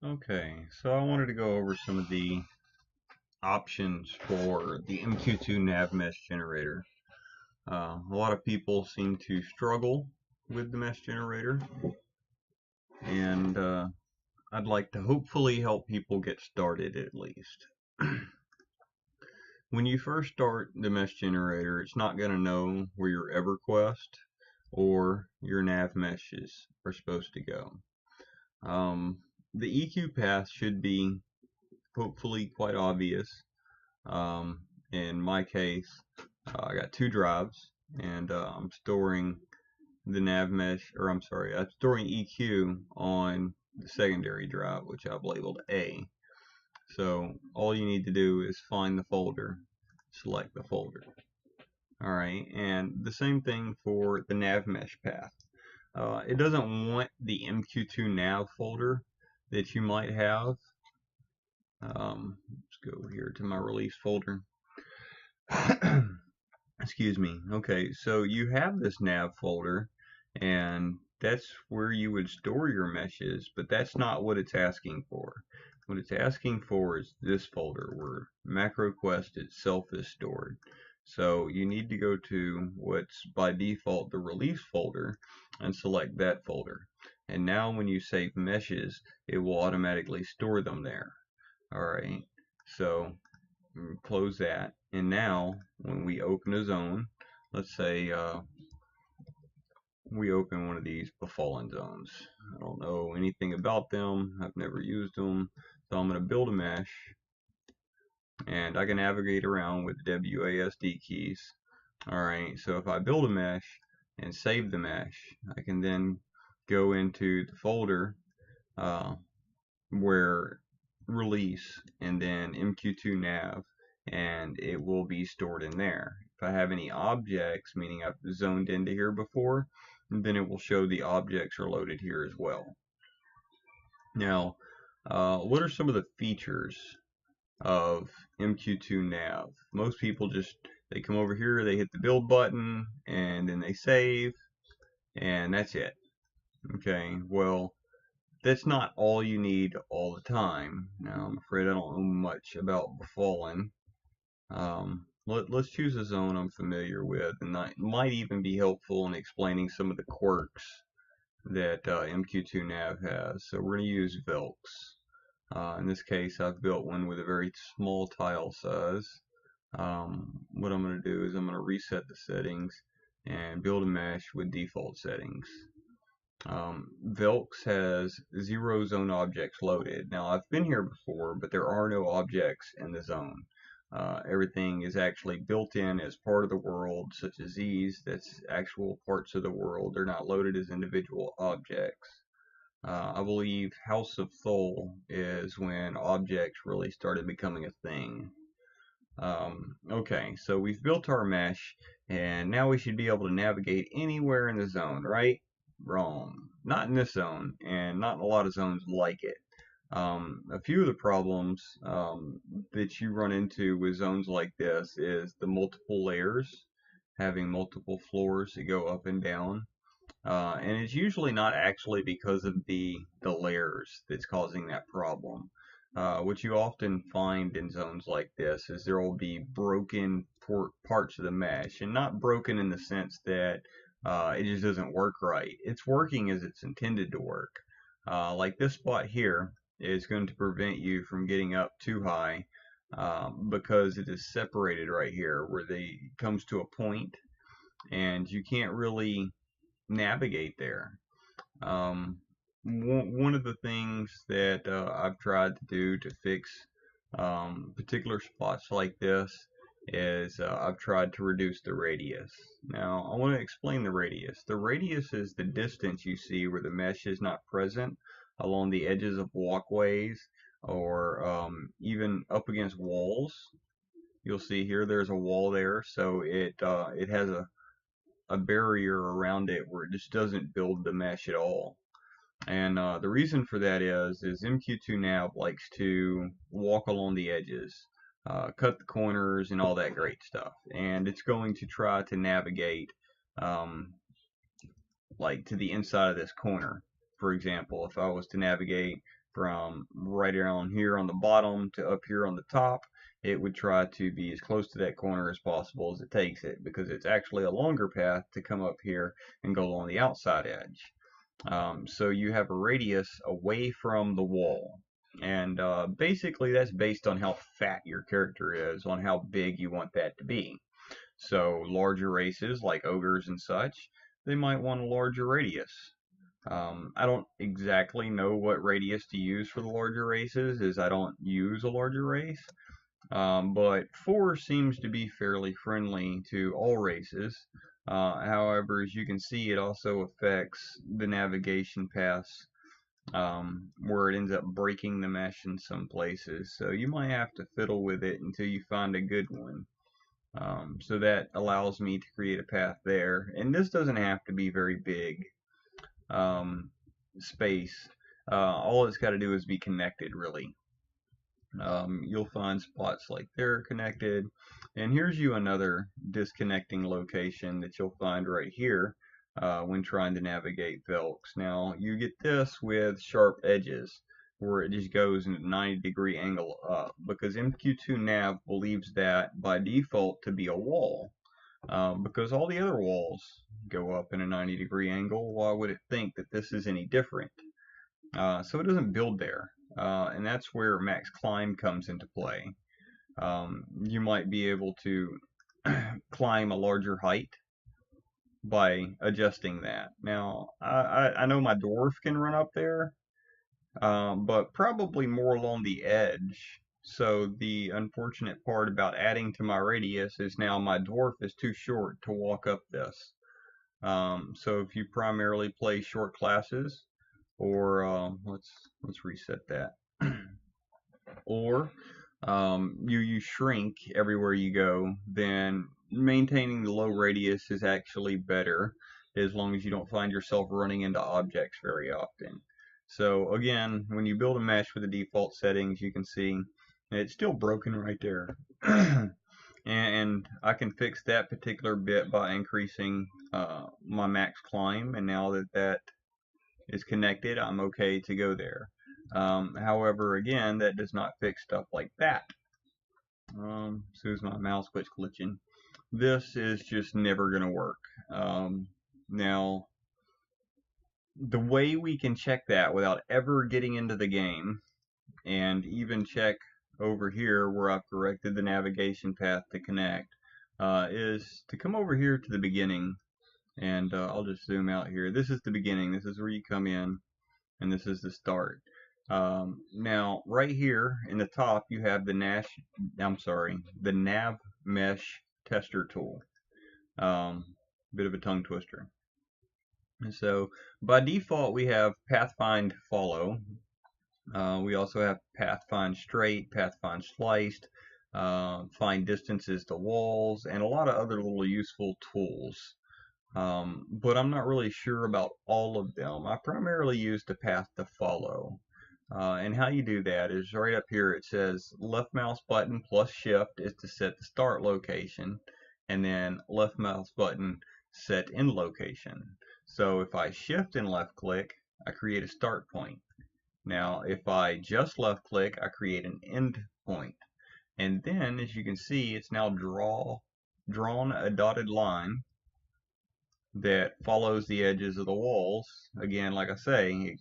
Okay, so I wanted to go over some of the options for the MQ2Nav mesh generator. A lot of people seem to struggle with the mesh generator, and I'd like to hopefully help people get started at least. When you first start the mesh generator, it's not going to know where your EverQuest or your nav meshes are supposed to go. The EQ path should be hopefully quite obvious. In my case, I got two drives, and I'm storing the nav mesh, or I'm sorry, I'm storing EQ on the secondary drive, which I've labeled A. So all you need to do is find the folder, select the folder. Alright, and the same thing for the nav mesh path. It doesn't want the MQ2Nav folder that you might have. Let's go here to my release folder. Excuse me. Okay, so you have this nav folder, and that's where you would store your meshes, but that's not what it's asking for. What it's asking for is this folder where MacroQuest itself is stored. So you need to go to what's by default the release folder and select that folder. And now when you save meshes, it will automatically store them there. Alright, so close that, and now when we open a zone, let's say we open one of these befallen zones. I don't know anything about them, I've never used them, so I'm going to build a mesh, and I can navigate around with the WASD keys. Alright, so if I build a mesh and save the mesh, I can then go into the folder where release and then MQ2Nav, and it will be stored in there. If I have any objects, meaning I've zoned into here before, then it will show the objects are loaded here as well. Now, what are some of the features of MQ2Nav? Most people they come over here, they hit the build button, and then they save, and that's it. Okay, well, that's not all you need all the time. Now, I'm afraid I don't know much about Befallen. Let's choose a zone I'm familiar with, and that might even be helpful in explaining some of the quirks that MQ2Nav has. So we're going to use Velks. In this case, I've built one with a very small tile size. What I'm going to do is I'm going to reset the settings and build a mesh with default settings. Velks has 0 zone objects loaded. Now, I've been here before, but there are no objects in the zone. Everything is actually built in as part of the world, such as these. That's actual parts of the world. They're not loaded as individual objects. I believe House of Thol is when objects really started becoming a thing. Okay, so we've built our mesh, and now we should be able to navigate anywhere in the zone, right? Wrong. Not in this zone, and not in a lot of zones like it. A few of the problems that you run into with zones like this is the multiple layers, having multiple floors that go up and down. And it's usually not actually because of the layers that's causing that problem. What you often find in zones like this is there will be broken parts of the mesh, and not broken in the sense that it just doesn't work right. It's working as it's intended to work. Like this spot here is going to prevent you from getting up too high because it is separated right here where it comes to a point, and you can't really navigate there. One of the things that I've tried to do to fix particular spots like this is I've tried to reduce the radius. Now, I want to explain the radius. The radius is the distance you see where the mesh is not present along the edges of walkways or even up against walls. You'll see here there's a wall there, so it has a barrier around it where it just doesn't build the mesh at all. And the reason for that is MQ2Nav likes to walk along the edges, cut the corners, and all that great stuff. And it's going to try to navigate like to the inside of this corner. For example, if I was to navigate from right around here on the bottom to up here on the top, it would try to be as close to that corner as possible as it takes it, because it's actually a longer path to come up here and go along the outside edge. So you have a radius away from the wall. And basically that's based on how fat your character is, on how big you want that to be. So larger races like ogres and such, they might want a larger radius. I don't exactly know what radius to use for the larger races, as I don't use a larger race. But 4 seems to be fairly friendly to all races. However, as you can see, it also affects the navigation paths, where it ends up breaking the mesh in some places. So you might have to fiddle with it until you find a good one. So that allows me to create a path there. And this doesn't have to be very big space. All it's got to do is be connected, really. You'll find spots like they're connected. And here's you another disconnecting location that you'll find right here when trying to navigate Velks. Now, you get this with sharp edges, where it just goes in a 90-degree angle up, because MQ2Nav believes that by default to be a wall. Because all the other walls go up in a 90-degree angle, why would it think that this is any different? So it doesn't build there, and that's where max climb comes into play. You might be able to climb a larger height by adjusting that. Now, I know my dwarf can run up there, but probably more along the edge. So the unfortunate part about adding to my radius is now my dwarf is too short to walk up this. So if you primarily play short classes, or let's reset that, or you shrink everywhere you go, then maintaining the low radius is actually better, as long as you don't find yourself running into objects very often. So again, when you build a mesh with the default settings, you can see it's still broken right there. And I can fix that particular bit by increasing my max climb, and now that that is connected, I'm okay to go there. However, again, that does not fix stuff like that. So is my mouse quits glitching. This is just never going to work. Now, the way we can check that without ever getting into the game, and even check over here where I've corrected the navigation path to connect, is to come over here to the beginning. And I'll just zoom out here. This is the beginning. This is where you come in, and this is the start. Now, right here in the top, you have the Nav Mesh Tester tool. Bit of a tongue twister. And so, by default, we have Pathfind Follow. We also have Pathfind Straight, Pathfind Sliced, Find Distances to Walls, and a lot of other little useful tools. But I'm not really sure about all of them. I primarily use the path to follow. And how you do that is right up here. It says left mouse button plus shift is to set the start location, and then left mouse button set end location. So if I shift and left click, I create a start point. Now if I just left click, I create an end point. And then, as you can see, it's now drawn a dotted line that follows the edges of the walls. Again, like I say,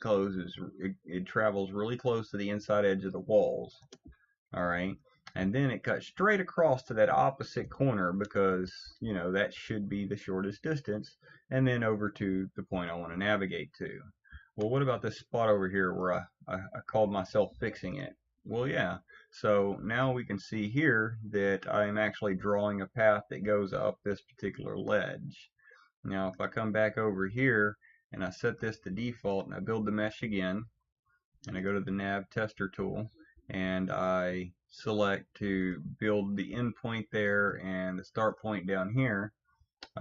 it travels really close to the inside edge of the walls. Alright, and then it cuts straight across to that opposite corner, because, you know, that should be the shortest distance, and then over to the point I want to navigate to. Well, what about this spot over here where I called myself fixing it? Well, yeah. So now we can see here that I am actually drawing a path that goes up this particular ledge. Now, if I come back over here and I set this to default and I build the mesh again, and I go to the Nav Tester tool, and I select to build the end point there and the start point down here,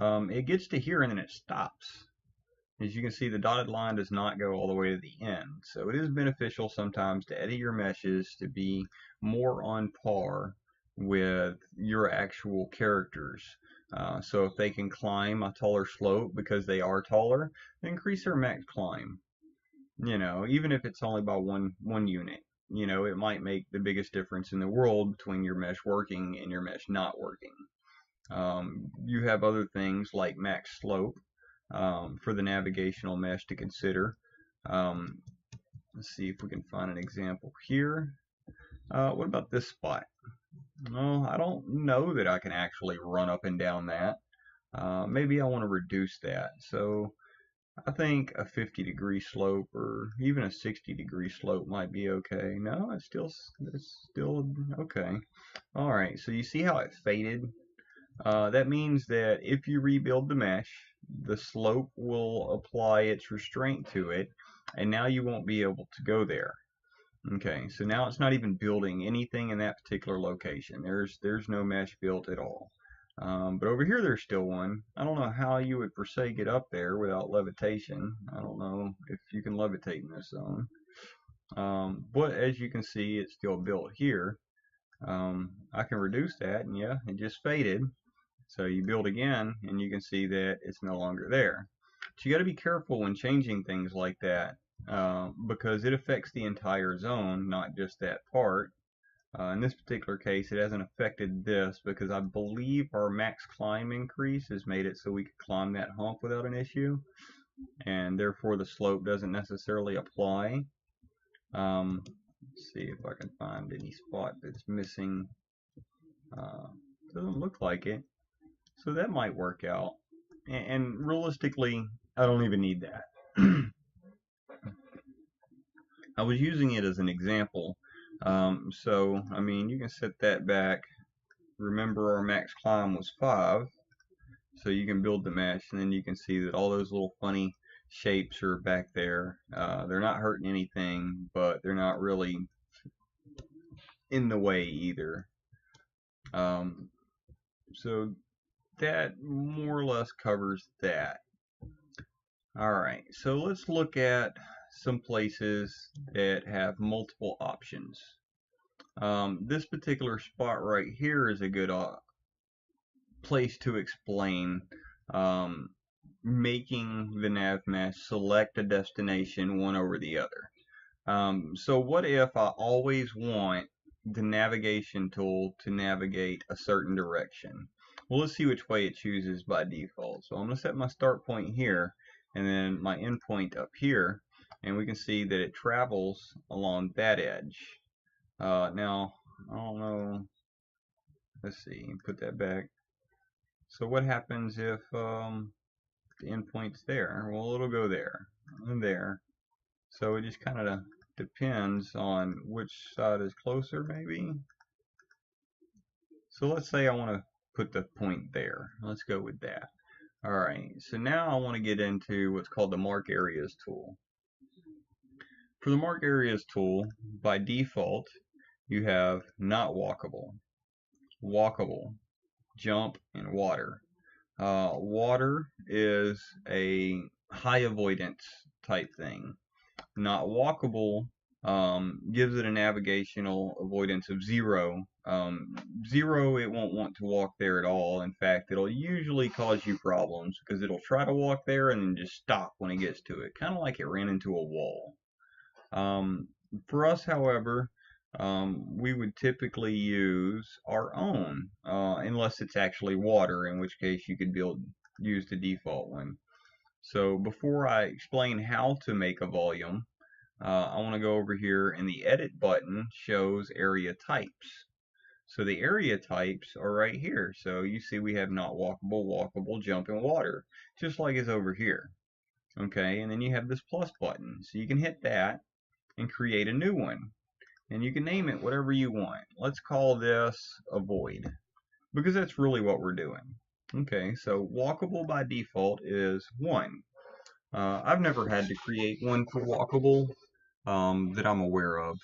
it gets to here and then it stops. As you can see, the dotted line does not go all the way to the end. So it is beneficial sometimes to edit your meshes to be more on par with your actual characters. So if they can climb a taller slope because they are taller, increase their max climb. You know, even if it's only by one unit, you know, it might make the biggest difference in the world between your mesh working and your mesh not working. You have other things like max slope for the navigational mesh to consider. Let's see if we can find an example here. What about this spot? Well, I don't know that I can actually run up and down that. Maybe I want to reduce that. So I think a 50-degree slope or even a 60-degree slope might be okay. No, it's still okay. All right, so you see how it faded? That means that if you rebuild the mesh, the slope will apply its restraint to it, and now you won't be able to go there. Okay, so now it's not even building anything in that particular location. There's no mesh built at all. But over here there's still one. I don't know how you would per se get up there without levitation. I don't know if you can levitate in this zone. But as you can see, it's still built here. I can reduce that, and yeah, it just faded. So you build again, and you can see that it's no longer there. So you got to be careful when changing things like that, because it affects the entire zone, not just that part. In this particular case, it hasn't affected this because I believe our max climb increase has made it so we could climb that hump without an issue, and therefore the slope doesn't necessarily apply. Let's see if I can find any spot that's missing. Doesn't look like it. So that might work out. And realistically, I don't even need that. I was using it as an example. So, I mean, you can set that back. Remember our max climb was 5. So you can build the mesh, and then you can see that all those little funny shapes are back there. They're not hurting anything, but they're not really in the way either. So that more or less covers that. Alright, so let's look at some places that have multiple options. This particular spot right here is a good place to explain making the nav mesh select a destination one over the other. So what if I always want the navigation tool to navigate a certain direction? Well, let's see which way it chooses by default. So I'm going to set my start point here and then my end point up here, and we can see that it travels along that edge. Now, I don't know, let's see, put that back. So what happens if the endpoint's there? Well, it'll go there and there. So it just kind of depends on which side is closer, maybe. So let's say I want to put the point there. Let's go with that. Alright, so now I want to get into what's called the Mark Areas tool. For the Mark Areas tool, by default, you have not walkable, walkable, jump, and water. Water is a high avoidance type thing. Not walkable gives it a navigational avoidance of 0. 0, it won't want to walk there at all. In fact, it'll usually cause you problems because it'll try to walk there and then just stop when it gets to it, kind of like it ran into a wall. For us, however, we would typically use our own, unless it's actually water, in which case you could use the default one. So before I explain how to make a volume, I want to go over here, and the edit button shows area types. So the area types are right here. So you see we have not walkable, walkable, jump, and water, just like it's over here. Okay, and then you have this plus button. So you can hit that and create a new one. And you can name it whatever you want. Let's call this avoid, because that's really what we're doing. Okay, so walkable by default is 1. I've never had to create one for walkable that I'm aware of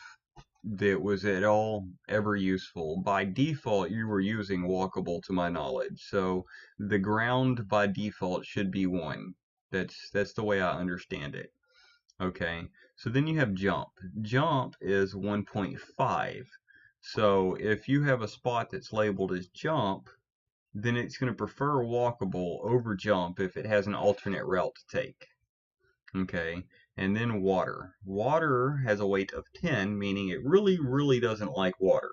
that was at all ever useful. By default, you were using walkable to my knowledge. So the ground by default should be 1. That's the way I understand it. Okay, so then you have jump. Jump is 1.5. So if you have a spot that's labeled as jump, then it's going to prefer walkable over jump if it has an alternate route to take. Okay, and then water. Water has a weight of 10, meaning it really doesn't like water.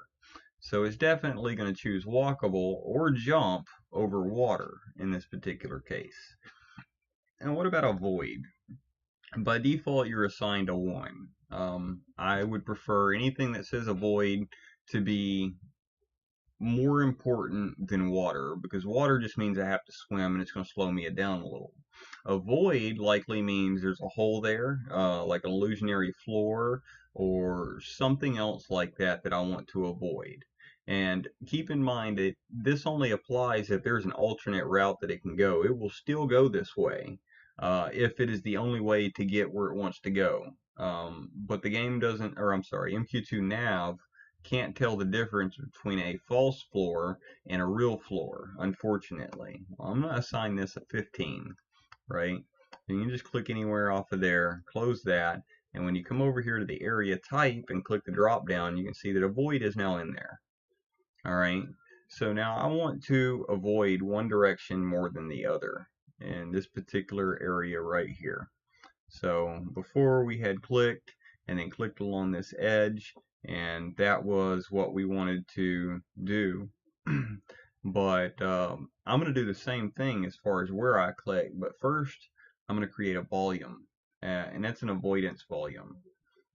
So it's definitely going to choose walkable or jump over water in this particular case. And what about a void? By default, you're assigned a 1. I would prefer anything that says a void to be more important than water, because water just means I have to swim and it's going to slow me down a little. A void likely means there's a hole there, like an illusionary floor or something else like that that I want to avoid. And keep in mind that this only applies if there's an alternate route that it can go. It will still go this way if it is the only way to get where it wants to go. But the game doesn't, or I'm sorry, MQ2Nav can't tell the difference between a false floor and a real floor, unfortunately. Well, I'm going to assign this a 15, right? And you can just click anywhere off of there, close that, and when you come over here to the area type and click the drop down, you can see that a void is now in there. All right, so now I want to avoid one direction more than the other in this particular area right here. So before we had clicked and then clicked along this edge, and that was what we wanted to do. But I'm going to do the same thing as far as where I click, but first I'm going to create a volume, and that's an avoidance volume.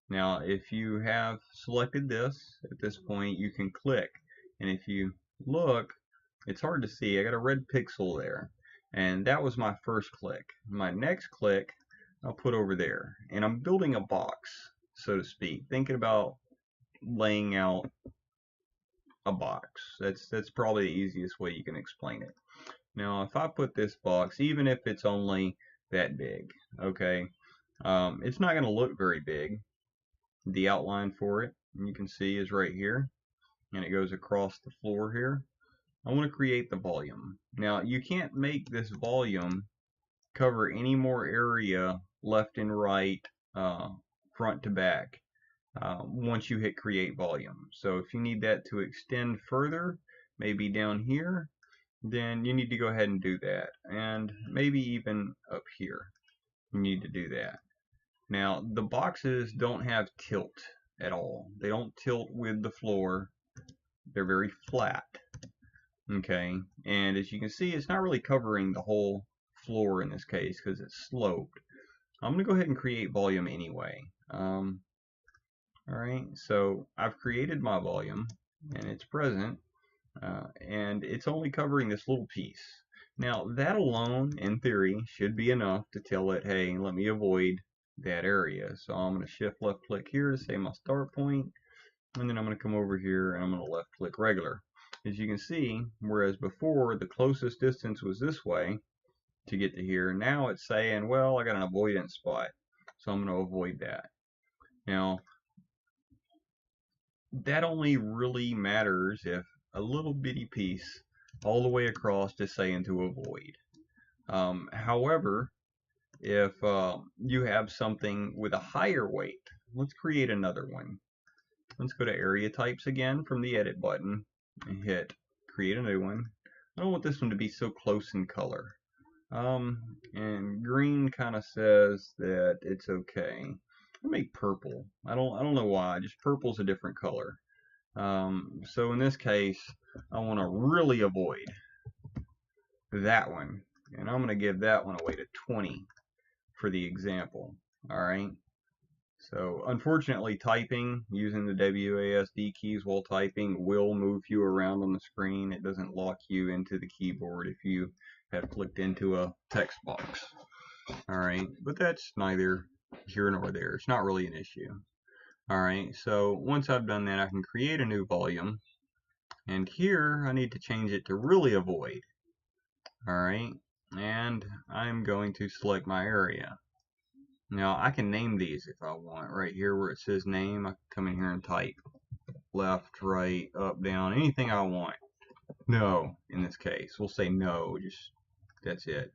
Now if you have selected this at this point, you can click, and if you look, it's hard to see, I got a red pixel there, and that was my first click. My next click I'll put over there, and I'm building a box, so to speak, thinking about laying out a box. That's probably the easiest way you can explain it. Now if I put this box, even if it's only that big, okay, it's not going to look very big. The outline for it, you can see, is right here, and it goes across the floor here. I want to create the volume. Now you can't make this volume cover any more area left and right, front to back, once you hit create volume. So if you need that to extend further, maybe down here, then you need to go ahead and do that, and maybe even up here you need to do that. Now the boxes don't have tilt at all. They don't tilt with the floor. They're very flat. Okay, and as you can see, it's not really covering the whole floor in this case because it's sloped. I'm going to go ahead and create volume anyway. Alright, so I've created my volume and it's present, and it's only covering this little piece. Now that alone, in theory, should be enough to tell it, hey, let me avoid that area. So I'm going to shift left click here to say my start point, and then I'm going to come over here and I'm going to left click regular. As you can see, whereas before the closest distance was this way to get to here, now it's saying, well, I got an avoidance spot, so I'm going to avoid that. Now that only really matters if a little bitty piece all the way across is saying to avoid. However, if you have something with a higher weight, let's create another one. Let's go to area types again from the edit button and hit create a new one. I don't want this one to be so close in color. And green kind of says that it's okay. I'll make purple. I don't know why, just purple's a different color. So in this case, I want to really avoid that one, and I'm going to give that one a weight of 20 for the example. Alright, so unfortunately typing using the WASD keys while typing will move you around on the screen. It doesn't lock you into the keyboard if you have clicked into a text box. Alright, but that's neither here nor there. It's not really an issue. Alright, so once I've done that, I can create a new volume, and here I need to change it to really avoid. Alright, and I'm going to select my area. Now I can name these if I want. Right here where it says name, I can come in here and type left, right, up, down, anything I want. No, in this case, we'll say no, just that's it.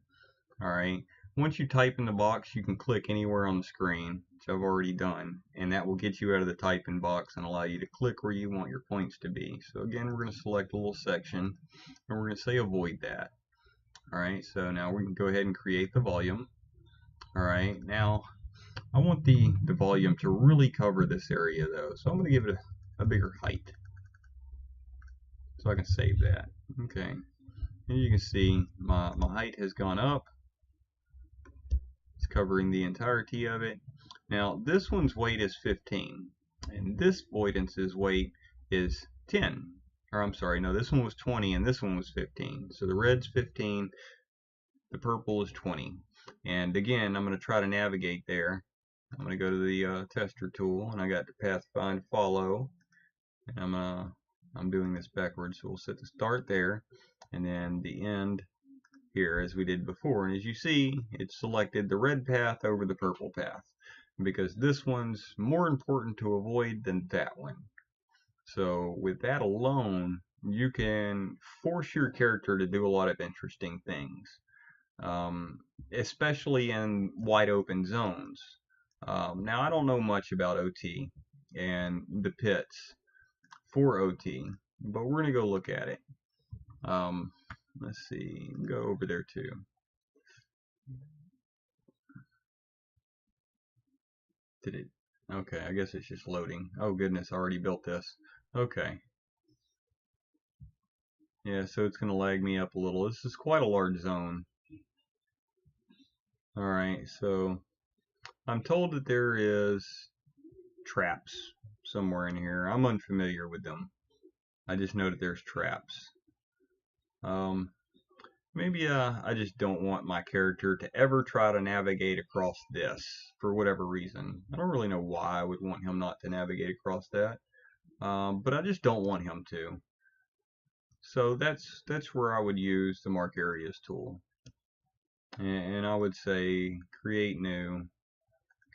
Alright, once you type in the box, you can click anywhere on the screen, which I've already done, and that will get you out of the typing box and allow you to click where you want your points to be. So again, we're going to select a little section, and we're going to say avoid that. Alright, so now we can go ahead and create the volume. Alright, now I want the volume to really cover this area though, so I'm going to give it a bigger height so I can save that. Okay, and you can see my height has gone up. It's covering the entirety of it. Now this one's weight is 15 and this avoidance's weight is 10. Or I'm sorry, no, this one was 20 and this one was 15. So the red's 15, the purple is 20. And again, I'm going to try to navigate there. I'm going to go to the tester tool, and I got the path find follow. And I'm doing this backwards, so we'll set the start there, and then the end here as we did before. And as you see, it selected the red path over the purple path because this one's more important to avoid than that one. So with that alone, you can force your character to do a lot of interesting things, especially in wide open zones. Now, I don't know much about OT and the pits for OT, but we're going to go look at it. Let's see, go over there too. Did it? Okay, I guess it's just loading. Oh goodness, I already built this. Okay. Yeah, so it's going to lag me up a little. This is quite a large zone. Alright, so I'm told that there is traps somewhere in here. I'm unfamiliar with them. I just know that there's traps. Maybe I just don't want my character to ever try to navigate across this for whatever reason. I don't really know why I would want him not to navigate across that, but I just don't want him to. So that's where I would use the Mark Areas tool, and I would say create new.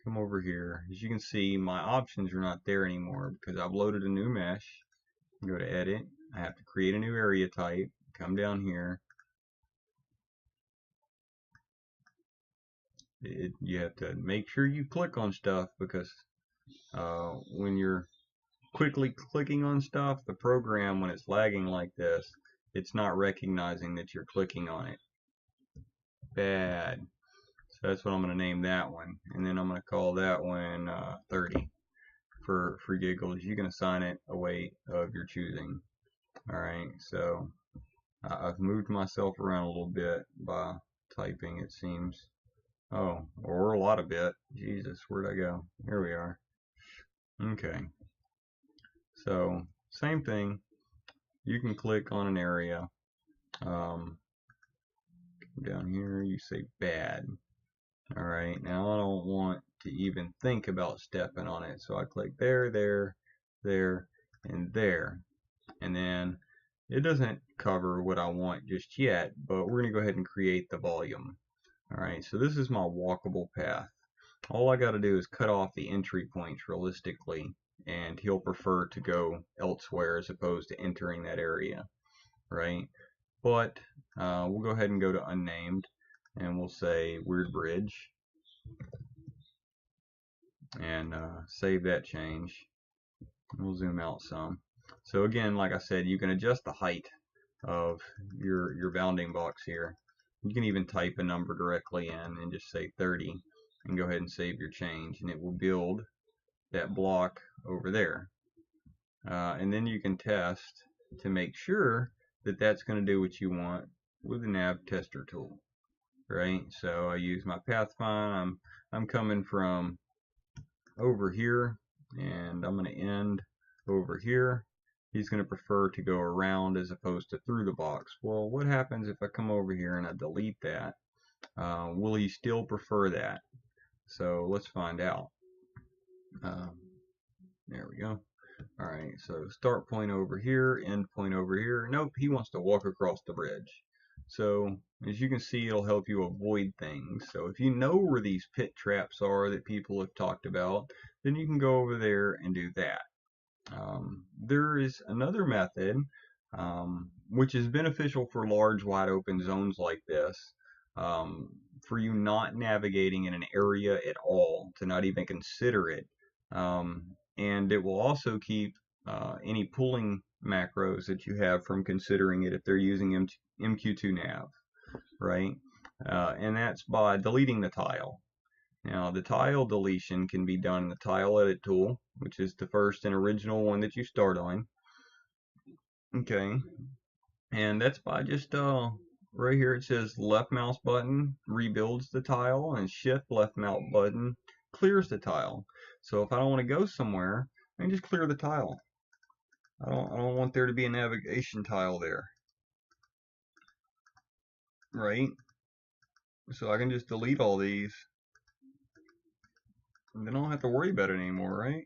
Come over here. As you can see, my options are not there anymore because I've loaded a new mesh. Go to edit. I have to create a new area type. Come down here. You have to make sure you click on stuff because when you're quickly clicking on stuff, the program, when it's lagging like this, it's not recognizing that you're clicking on it. Bad. So that's what I'm going to name that one, and then I'm going to call that one 30 for giggles. You can assign it a weight of your choosing. Alright, so I've moved myself around a little bit by typing, it seems. Oh, or a lot of bit. Jesus, where'd I go? Here we are. Okay. So, same thing. You can click on an area. Down here, you say bad. Alright, now I don't want to even think about stepping on it. So I click there, there, there, and there. And then it doesn't cover what I want just yet, but we're going to go ahead and create the volume. Alright, so this is my walkable path. All I got to do is cut off the entry points realistically, and he'll prefer to go elsewhere as opposed to entering that area, right? But we'll go ahead and go to unnamed, and we'll say weird bridge, and save that change. We'll zoom out some. So again, like I said, you can adjust the height of your bounding box here. You can even type a number directly in and just say 30 and go ahead and save your change, and it will build that block over there. And then you can test to make sure that that's going to do what you want with the nav tester tool, right? So I use my path find. I'm coming from over here, and I'm going to end over here. He's going to prefer to go around as opposed to through the box. Well, what happens if I come over here and I delete that? Will he still prefer that? So let's find out. There we go. Alright, so start point over here, end point over here. Nope, he wants to walk across the bridge. So, as you can see, it'll help you avoid things. So if you know where these pit traps are that people have talked about, then you can go over there and do that. There is another method which is beneficial for large wide open zones like this, for you not navigating in an area at all, to not even consider it, and it will also keep any pulling macros that you have from considering it if they're using MQ2Nav, right? And that's by deleting the tile. Now the tile deletion can be done in the tile edit tool, which is the first and original one that you start on. Okay, and that's by just right here it says left mouse button rebuilds the tile, and shift left mouse button clears the tile. So if I don't want to go somewhere, I can just clear the tile. I don't want there to be a navigation tile there, right? So I can just delete all these, and then I don't have to worry about it anymore, right?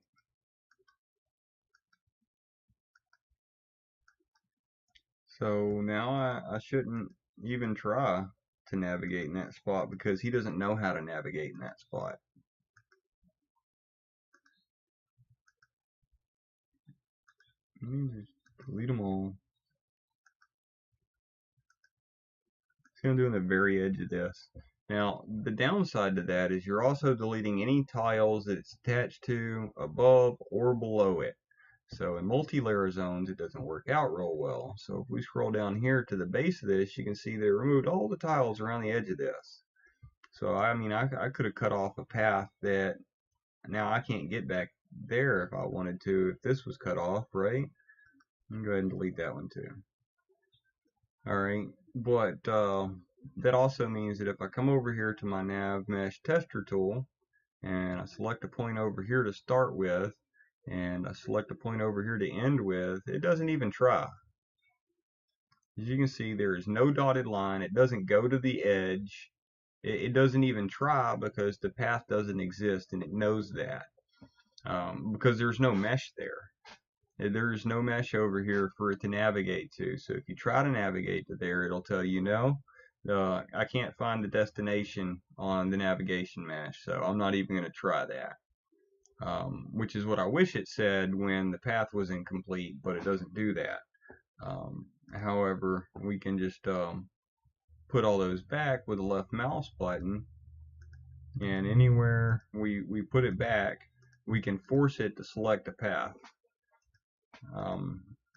So now I shouldn't even try to navigate in that spot because he doesn't know how to navigate in that spot. Let me just delete them all. See, I'm doing the very edge of this. Now, the downside to that is you're also deleting any tiles that it's attached to above or below it. So in multi-layer zones, it doesn't work out real well. So if we scroll down here to the base of this, you can see they removed all the tiles around the edge of this. So I mean, I could have cut off a path that now I can't get back there if I wanted to, if this was cut off, right? I'm gonna go ahead and delete that one too. Alright, but that also means that if I come over here to my Nav Mesh Tester tool, and I select a point over here to start with, and I select a point over here to end with, it doesn't even try. As you can see, there is no dotted line. It doesn't go to the edge. It doesn't even try because the path doesn't exist, and it knows that because there's no mesh there. There's no mesh over here for it to navigate to. So if you try to navigate to there, it'll tell you no. I can't find the destination on the navigation mesh, so I'm not even going to try that. Which is what I wish it said when the path was incomplete, but it doesn't do that. However, we can just put all those back with the left mouse button, and anywhere we put it back, we can force it to select a path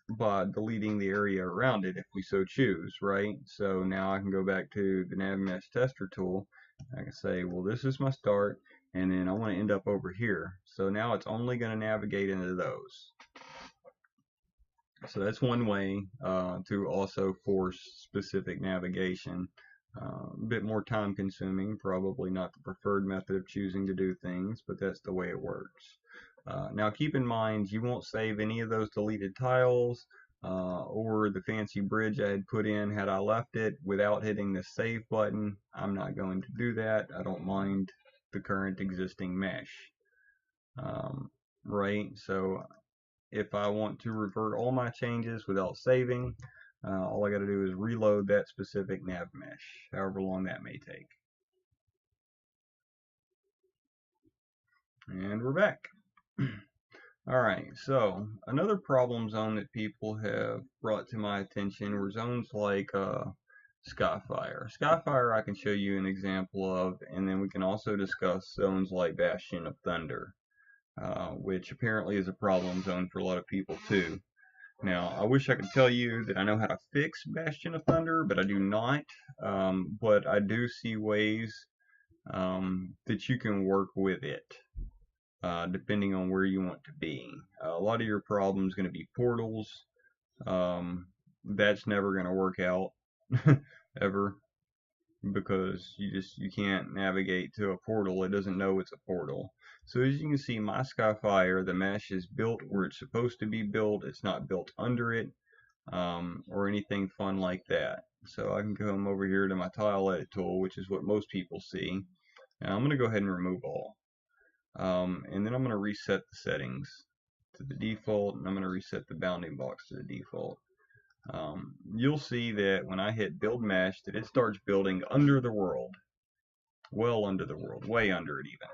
by deleting the area around it if we so choose, right? So now I can go back to the Nav Mesh Tester tool. I can say, well, this is my start, and then I want to end up over here. So now it's only going to navigate into those. So that's one way to also force specific navigation. A bit more time consuming, probably not the preferred method of choosing to do things, but that's the way it works. Now keep in mind, you won't save any of those deleted tiles or the fancy bridge I had put in had I left it without hitting the save button. I'm not going to do that. I don't mind the current existing mesh. Right, so if I want to revert all my changes without saving, all I got to do is reload that specific nav mesh, however long that may take. And we're back. Alright, so another problem zone that people have brought to my attention were zones like Skyfire. Skyfire I can show you an example of, and then we can also discuss zones like Bastion of Thunder, which apparently is a problem zone for a lot of people too. Now, I wish I could tell you that I know how to fix Bastion of Thunder, but I do not. But I do see ways that you can work with it, depending on where you want to be. A lot of your problems going to be portals. That's never going to work out, ever, because you can't navigate to a portal. It doesn't know it's a portal. So as you can see, my Skyfire, the mesh is built where it's supposed to be built. It's not built under it or anything fun like that. So I can come over here to my tile edit tool, which is what most people see. And I'm going to go ahead and remove all. And then I'm going to reset the settings to the default, and I'm going to reset the bounding box to the default. You'll see that when I hit build mesh that it starts building under the world, well under the world, way under it even.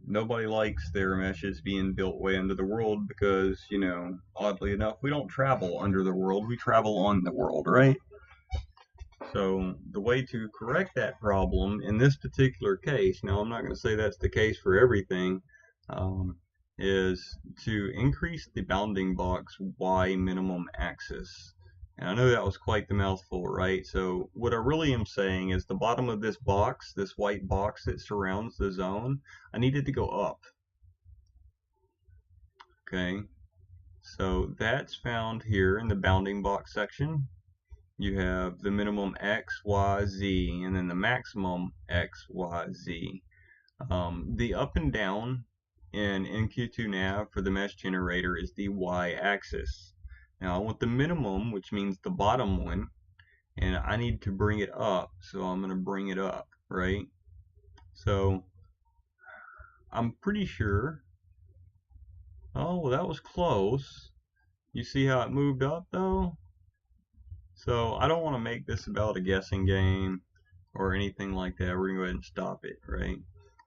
Nobody likes their meshes being built way under the world because, you know, oddly enough, we don't travel under the world, we travel on the world, right? So the way to correct that problem in this particular case, now I'm not going to say that's the case for everything, is to increase the bounding box Y minimum axis. And I know that was quite the mouthful, right? So what I really am saying is the bottom of this box, this white box that surrounds the zone, I need it to go up. Okay, so that's found here in the bounding box section. You have the minimum X, Y, Z, and then the maximum X, Y, Z. The up and down in MQ2Nav for the mesh generator is the Y axis. Now I want the minimum, which means the bottom one, and I need to bring it up, so I'm going to bring it up, right? So I'm pretty sure, oh, well, that was close. You see how it moved up though? So I don't want to make this about a guessing game or anything like that. We're going to go ahead and stop it, right?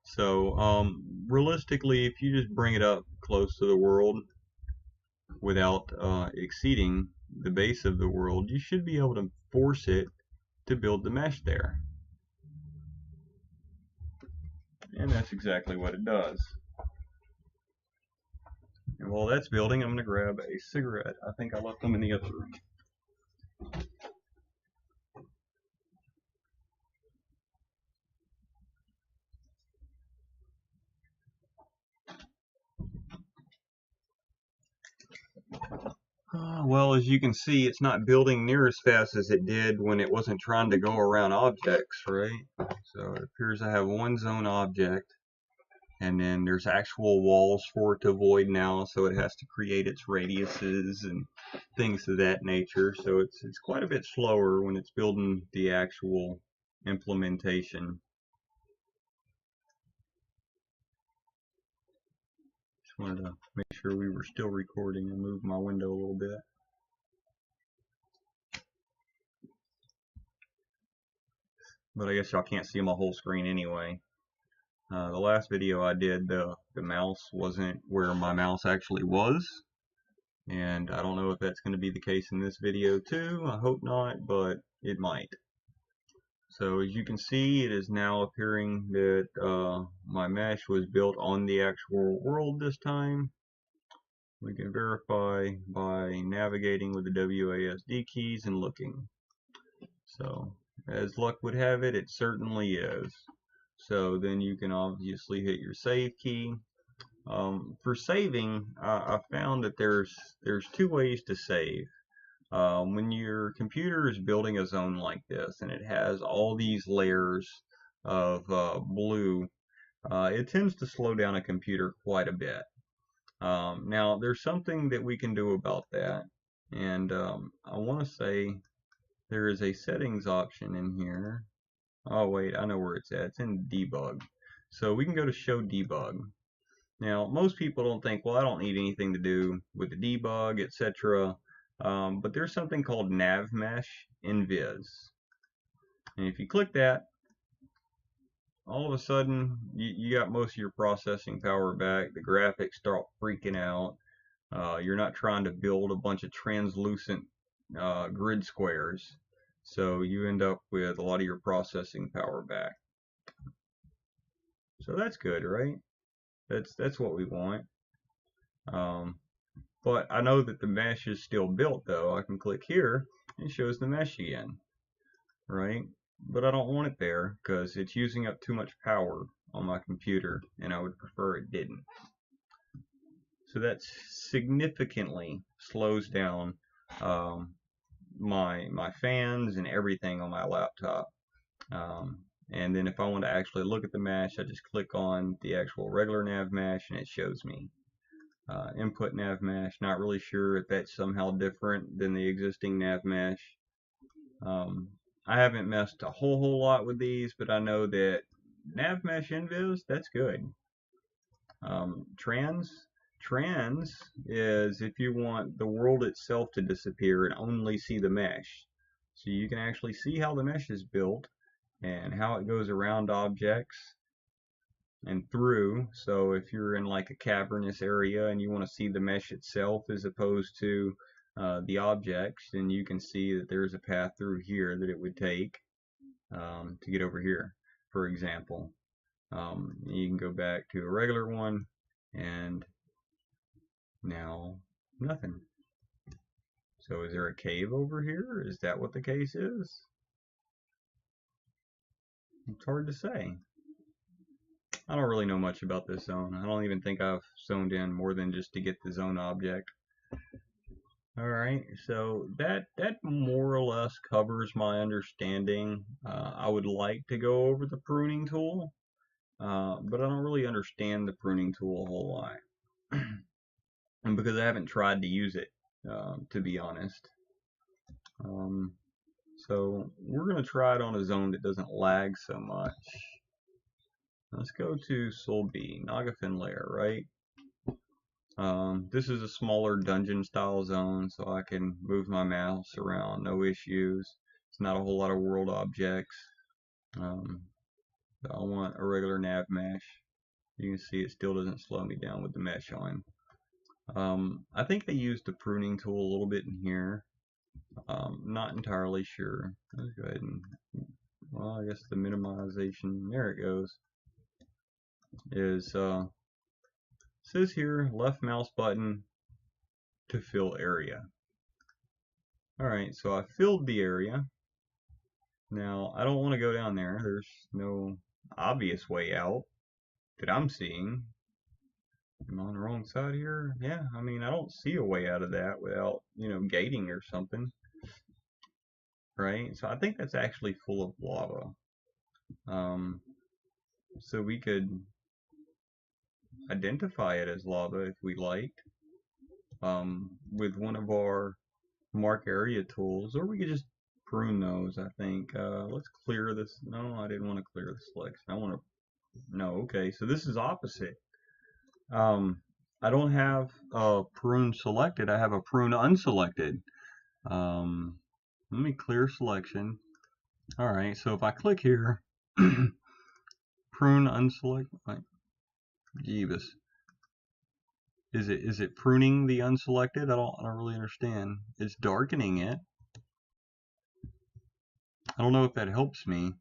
So realistically, if you just bring it up close to the world without exceeding the base of the world, you should be able to force it to build the mesh there. And that's exactly what it does. And while that's building, I'm going to grab a cigarette. I think I left them in the other room. Well, as you can see, it's not building near as fast as it did when it wasn't trying to go around objects, right? So it appears I have one zone object, and then there's actual walls for it to avoid now, so it has to create its radiuses and things of that nature. So it's quite a bit slower when it's building the actual implementation. Just wanted to make sure we were still recording and move my window a little bit. But I guess y'all can't see my whole screen anyway. The last video I did, the mouse wasn't where my mouse actually was. And I don't know if that's going to be the case in this video too. I hope not, but it might. So as you can see, it is now appearing that my mesh was built on the actual world this time. We can verify by navigating with the WASD keys and looking. So as luck would have it, it certainly is. So then you can obviously hit your save key. For saving, I found that there's two ways to save. When your computer is building a zone like this and it has all these layers of blue, it tends to slow down a computer quite a bit. Now there's something that we can do about that, and I want to say there is a settings option in here. Oh wait, I know where it's at. It's in debug. So we can go to show debug. Now most people don't think, well, I don't need anything to do with the debug, etc. But there's something called Nav Mesh Invis. And if you click that, all of a sudden you got most of your processing power back. The graphics start freaking out. You're not trying to build a bunch of translucent grid squares. So you end up with a lot of your processing power back. So that's good, right? That's what we want. But I know that the mesh is still built though. I can click here and it shows the mesh again, right? But I don't want it there because it's using up too much power on my computer and I would prefer it didn't. So that significantly slows down my fans and everything on my laptop. And then if I want to actually look at the mesh, I just click on the actual regular nav mesh and it shows me. Input nav mesh, not really sure if that's somehow different than the existing nav mesh. I haven't messed a whole lot with these, but I know that nav mesh invis, that's good. Trans is if you want the world itself to disappear and only see the mesh. So you can actually see how the mesh is built and how it goes around objects and through. So if you're in like a cavernous area and you want to see the mesh itself as opposed to the objects, then you can see that there's a path through here that it would take to get over here, for example. You can go back to a regular one and now nothing. So is there a cave over here? Is that what the case is? It's hard to say. I don't really know much about this zone. I don't even think I've zoned in more than just to get the zone object. Alright, so that more or less covers my understanding. I would like to go over the pruning tool, but I don't really understand the pruning tool a whole lot. And because I haven't tried to use it, to be honest. So we're going to try it on a zone that doesn't lag so much. Let's go to Sol B, Nagafin layer, right? This is a smaller dungeon style zone, so I can move my mouse around, no issues. It's not a whole lot of world objects. So I want a regular nav mesh. You can see it still doesn't slow me down with the mesh on. I think they used the pruning tool a little bit in here. Not entirely sure. Let's go ahead and, well, I guess the minimization, there it goes, is says here left mouse button to fill area. Alright, so I filled the area. Now I don't want to go down there. There's no obvious way out that I'm seeing. Am I on the wrong side here? Yeah, I mean, I don't see a way out of that without, gating or something. Right? So I think that's actually full of lava. So we could identify it as lava if we liked, with one of our mark area tools, or we could just prune those. I think let's clear this. No, I didn't want to clear the selection. I want to, no, okay, so this is opposite. I don't have a prune selected, I have a prune unselected. Let me clear selection. Alright, so if I click here, prune unselect, like, Jeebus. Is it pruning the unselected? I don't really understand. It's darkening it. I don't know if that helps me.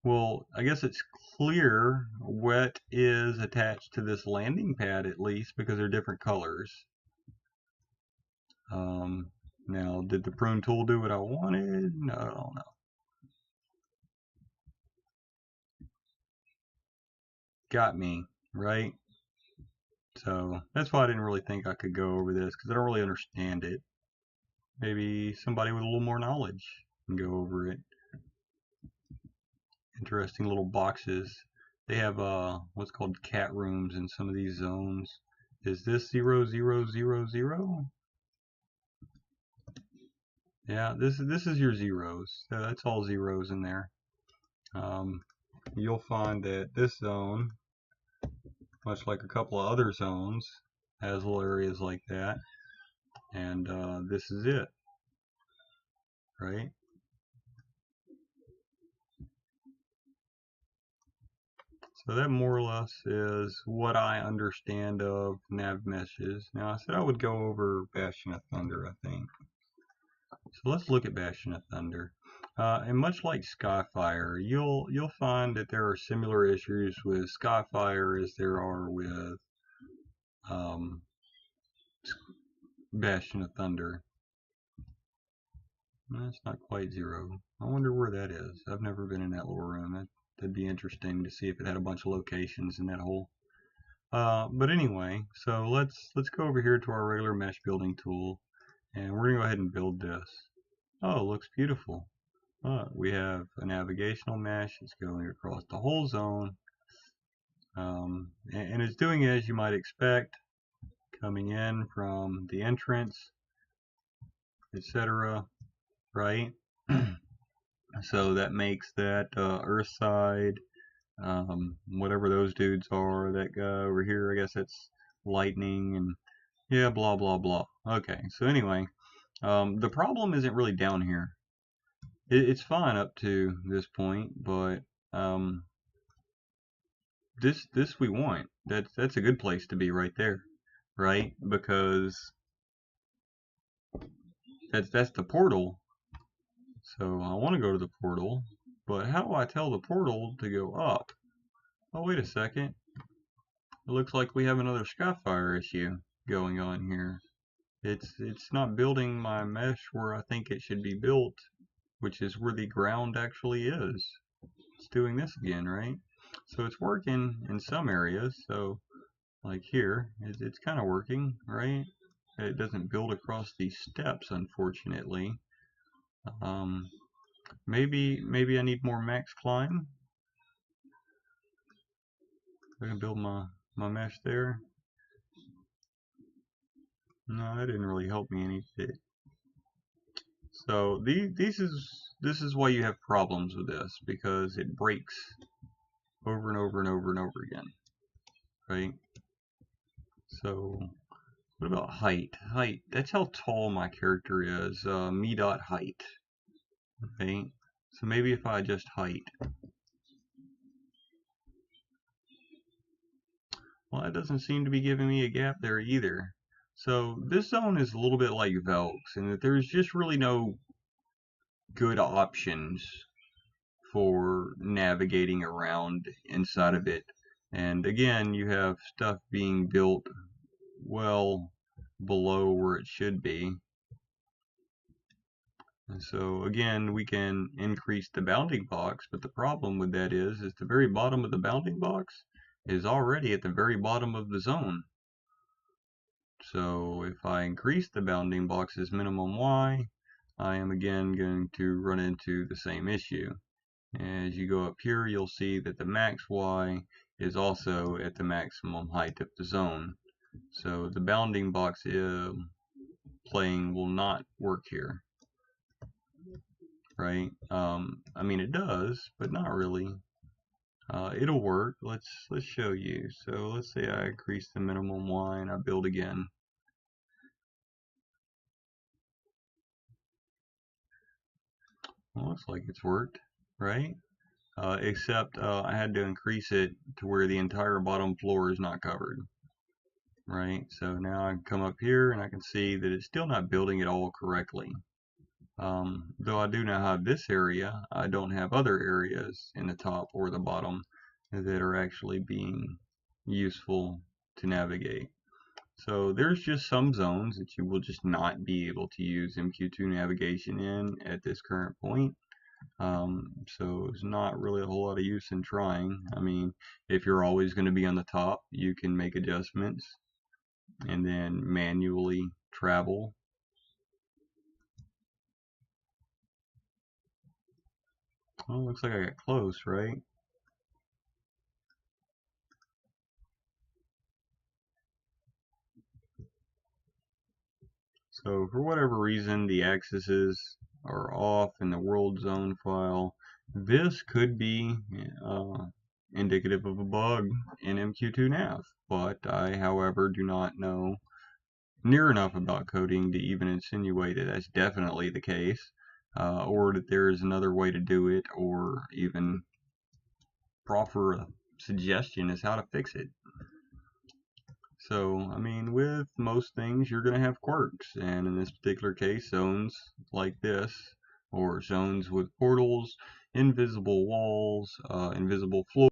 Well, I guess it's clear what is attached to this landing pad, at least, because they're different colors. Now, did the prune tool do what I wanted? No, I don't know. Got me, right? So that's why I didn't really think I could go over this, because I don't really understand it. Maybe somebody with a little more knowledge can go over it. Interesting little boxes. They have what's called cat rooms in some of these zones. Is this 0, 0, 0, 0? Yeah, this is your zeros. So that's all zeros in there. You'll find that this zone, much like a couple of other zones, has little areas like that. And this is it, right? So that more or less is what I understand of nav meshes. Now I said I would go over Bastion of Thunder, I think. So let's look at Bastion of Thunder. And much like Skyfire, you'll find that there are similar issues with Skyfire as there are with Bastion of Thunder. That's not quite 0. I wonder where that is. I've never been in that little room. That'd be interesting to see if it had a bunch of locations in that hole. But anyway, so let's go over here to our regular mesh building tool, and we're gonna go ahead and build this. Oh, it looks beautiful. We have a navigational mesh. It's going across the whole zone, and it's doing it as you might expect, coming in from the entrance, etc. Right? So that makes that earth side, whatever those dudes are, that guy over here, I guess that's lightning, and yeah, blah blah blah. Okay, so anyway, the problem isn't really down here. It's fine up to this point, but this we want. That's a good place to be right there, right? Because that's the portal. So I want to go to the portal, but how do I tell the portal to go up? Oh, wait a second. It looks like we have another Skyfire issue going on here. it's not building my mesh where I think it should be built, which is where the ground actually is. It's doing this again, right? So it's working in some areas. So like here, it's kind of working, right? It doesn't build across these steps, unfortunately. Maybe I need more max climb. I can build my mesh there. No, that didn't really help me any bit. So this is why you have problems with this, because it breaks over and over and over and over again, right? So what about height? Height, that's how tall my character is. Me dot height, right? So maybe if I adjust height. Well, that doesn't seem to be giving me a gap there either. So this zone is a little bit like Velk's, in that there's just really no good options for navigating around inside of it. And again, you have stuff being built well below where it should be. And so again, we can increase the bounding box, but the problem with that is the very bottom of the bounding box is already at the very bottom of the zone. So if I increase the bounding box's minimum Y, I am again going to run into the same issue. As you go up here, you'll see that the max Y is also at the maximum height of the zone. So the bounding box playing will not work here, right? I mean, it does, but not really. It'll work. Let's show you. So let's say I increase the minimum Y and I build again. Well, looks like it's worked, right? Except I had to increase it to where the entire bottom floor is not covered, right? So now I can come up here and I can see that it's still not building it all correctly. Though I do now have this area, I don't have other areas in the top or the bottom that are actually being useful to navigate. So there's just some zones that you will just not be able to use MQ2 navigation in at this current point. So it's not really a whole lot of use in trying. I mean, if you're always going to be on the top, you can make adjustments and then manually travel. Well, looks like I got close, right? So for whatever reason, the axes are off in the world zone file. This could be indicative of a bug in MQ2Nav, but I, however, do not know near enough about coding to even insinuate that that's definitely the case, or that there is another way to do it, or even proffer a suggestion as how to fix it. So, I mean, with most things, you're going to have quirks, and in this particular case, zones like this, or zones with portals, invisible walls, invisible floors,